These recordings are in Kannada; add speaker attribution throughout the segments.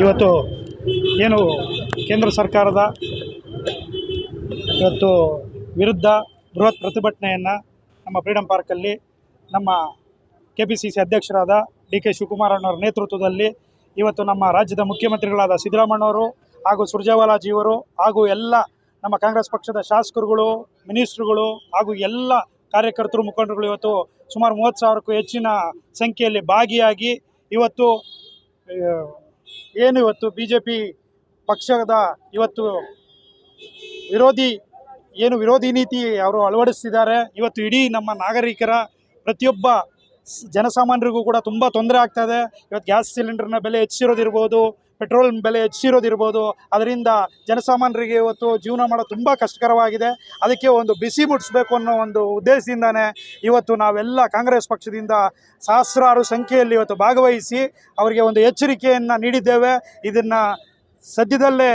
Speaker 1: ಇವತ್ತು ಏನು ಕೇಂದ್ರ ಸರ್ಕಾರದ ಇವತ್ತು ವಿರುದ್ಧ ಬೃಹತ್ ಪ್ರತಿಭಟನೆಯನ್ನು ನಮ್ಮ ಫ್ರೀಡಂ ಪಾರ್ಕಲ್ಲಿ ನಮ್ಮ KPCC ಅಧ್ಯಕ್ಷರಾದ DK ಶಿವಕುಮಾರ್ ಅವರ ನೇತೃತ್ವದಲ್ಲಿ ಇವತ್ತು ನಮ್ಮ ರಾಜ್ಯದ ಮುಖ್ಯಮಂತ್ರಿಗಳಾದ ಸಿದ್ದರಾಮಯ್ಯನವರು ಹಾಗೂ ಸುರ್ಜೇವಾಲಾಜಿಯವರು ಹಾಗೂ ಎಲ್ಲ ನಮ್ಮ ಕಾಂಗ್ರೆಸ್ ಪಕ್ಷದ ಶಾಸಕರುಗಳು, ಮಿನಿಸ್ಟ್ರುಗಳು ಹಾಗೂ ಎಲ್ಲ ಕಾರ್ಯಕರ್ತರು, ಮುಖಂಡರುಗಳು ಇವತ್ತು ಸುಮಾರು 30,000ಕ್ಕೂ ಹೆಚ್ಚಿನ ಸಂಖ್ಯೆಯಲ್ಲಿ ಭಾಗಿಯಾಗಿ ಇವತ್ತು ಏನು ಇವತ್ತು BJP ಪಕ್ಷದ ಇವತ್ತು ವಿರೋಧಿ ನೀತಿ ಅವರು ಅಳವಡಿಸ್ತಿದ್ದಾರೆ. ಇವತ್ತು ಇಡೀ ನಮ್ಮ ನಾಗರಿಕರ ಪ್ರತಿಯೊಬ್ಬ ಜನಸಾಮಾನ್ಯರಿಗೂ ಕೂಡ ತುಂಬ ತೊಂದರೆ ಆಗ್ತಾಯಿದೆ. ಇವತ್ತು ಗ್ಯಾಸ್ ಸಿಲಿಂಡರ್ನ ಬೆಲೆ ಹೆಚ್ಚಿರೋದಿರ್ಬೋದು, ಪೆಟ್ರೋಲ್ ಬೆಲೆ ಹೆಚ್ಚಿರೋದಿರ್ಬೋದು, ಅದರಿಂದ ಜನಸಾಮಾನ್ಯರಿಗೆ ಇವತ್ತು ಜೀವನ ಮಾಡೋದು ತುಂಬ ಕಷ್ಟಕರವಾಗಿದೆ. ಅದಕ್ಕೆ ಒಂದು ಬಿಸಿ ಮುಟ್ಟಿಸ್ಬೇಕು ಅನ್ನೋ ಒಂದು ಉದ್ದೇಶದಿಂದನೇ ಇವತ್ತು ನಾವೆಲ್ಲ ಕಾಂಗ್ರೆಸ್ ಪಕ್ಷದಿಂದ ಸಹಸ್ರಾರು ಸಂಖ್ಯೆಯಲ್ಲಿ ಇವತ್ತು ಭಾಗವಹಿಸಿ ಅವರಿಗೆ ಒಂದು ಎಚ್ಚರಿಕೆಯನ್ನು ನೀಡಿದ್ದೇವೆ. ಇದನ್ನು ಸದ್ಯದಲ್ಲೇ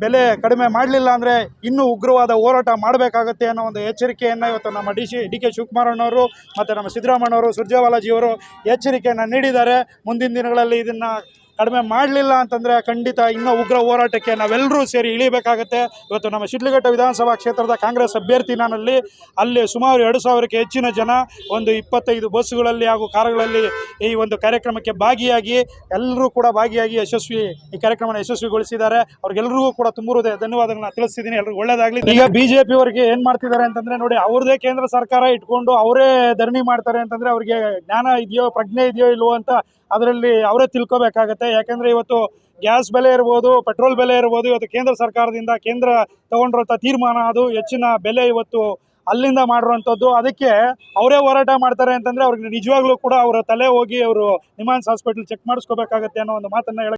Speaker 1: ಬೆಲೆ ಕಡಿಮೆ ಮಾಡಲಿಲ್ಲ ಅಂದರೆ ಇನ್ನೂ ಉಗ್ರವಾದ ಹೋರಾಟ ಮಾಡಬೇಕಾಗುತ್ತೆ ಅನ್ನೋ ಒಂದು ಎಚ್ಚರಿಕೆಯನ್ನು ಇವತ್ತು ನಮ್ಮ DK ಶಿವಕುಮಾರಣ್ಣವರು ಮತ್ತು ನಮ್ಮ ಸಿದ್ದರಾಮಯ್ಯನವರು, ಸುರ್ಜೇವಾಲಾಜಿಯವರು ಎಚ್ಚರಿಕೆಯನ್ನು ನೀಡಿದ್ದಾರೆ. ಮುಂದಿನ ದಿನಗಳಲ್ಲಿ ಇದನ್ನು ಕಡಿಮೆ ಮಾಡಲಿಲ್ಲ ಅಂತಂದರೆ ಖಂಡಿತ ಇನ್ನೂ ಉಗ್ರ ಹೋರಾಟಕ್ಕೆ ನಾವೆಲ್ಲರೂ ಸೇರಿ ಇಳಿಬೇಕಾಗುತ್ತೆ. ಇವತ್ತು ನಮ್ಮ ಶಿಡ್ಲಘಟ್ಟ ವಿಧಾನಸಭಾ ಕ್ಷೇತ್ರದ ಕಾಂಗ್ರೆಸ್ ಅಭ್ಯರ್ಥಿ ನಾನಲ್ಲಿ ಅಲ್ಲಿ ಸುಮಾರು 2,000ಕ್ಕೆ ಹೆಚ್ಚಿನ ಜನ ಒಂದು 25 ಬಸ್ಸುಗಳಲ್ಲಿ ಹಾಗೂ ಕಾರುಗಳಲ್ಲಿ ಈ ಒಂದು ಕಾರ್ಯಕ್ರಮಕ್ಕೆ ಭಾಗಿಯಾಗಿ ಎಲ್ಲರೂ ಕೂಡ ಭಾಗಿಯಾಗಿ ಈ ಕಾರ್ಯಕ್ರಮನ ಯಶಸ್ವಿಗೊಳಿಸಿದ್ದಾರೆ. ಅವ್ರಿಗೆಲ್ಲರಿಗೂ ಕೂಡ ತುಂಬ ಹೃದಯ ಧನ್ಯವಾದಗಳನ್ನ ತಿಳಿಸ್ತಿದ್ದೀನಿ. ಎಲ್ರಿಗೂ ಒಳ್ಳೆಯದಾಗಲಿ. ಈಗ BJP ಅವರಿಗೆ ಏನು ಮಾಡ್ತಿದ್ದಾರೆ ಅಂತಂದರೆ ನೋಡಿ, ಅವ್ರದ್ದೇ ಕೇಂದ್ರ ಸರ್ಕಾರ ಇಟ್ಕೊಂಡು ಅವರೇ ಧರಣಿ ಮಾಡ್ತಾರೆ ಅಂತಂದರೆ ಅವ್ರಿಗೆ ಜ್ಞಾನ ಇದೆಯೋ, ಪ್ರಜ್ಞೆ ಇದೆಯೋ ಇಲ್ವೋ ಅಂತ ಅದರಲ್ಲಿ ಅವರೇ ತಿಳ್ಕೊಬೇಕಾಗತ್ತೆ. ಯಾಕೆಂದರೆ ಇವತ್ತು ಗ್ಯಾಸ್ ಬೆಲೆ ಇರ್ಬೋದು, ಪೆಟ್ರೋಲ್ ಬೆಲೆ ಇರ್ಬೋದು, ಇವತ್ತು ಕೇಂದ್ರ ಸರ್ಕಾರದಿಂದ ಕೇಂದ್ರ ತಗೊಂಡಿರೋಂಥ ತೀರ್ಮಾನ, ಅದು ಹೆಚ್ಚಿನ ಬೆಲೆ ಇವತ್ತು ಅಲ್ಲಿಂದ ಮಾಡಿರೋವಂಥದ್ದು. ಅದಕ್ಕೆ ಅವರೇ ಹೋರಾಟ ಮಾಡ್ತಾರೆ ಅಂತಂದರೆ ಅವ್ರಿಗೆ ನಿಜವಾಗ್ಲೂ ಕೂಡ ಅವರ ತಲೆ ಹೋಗಿ ಅವರು ನಿಮ್ಹಾನ್ಸ್ ಹಾಸ್ಪಿಟಲ್ ಚೆಕ್ ಮಾಡಿಸ್ಕೋಬೇಕಾಗತ್ತೆ ಅನ್ನೋ ಒಂದು ಮಾತನ್ನು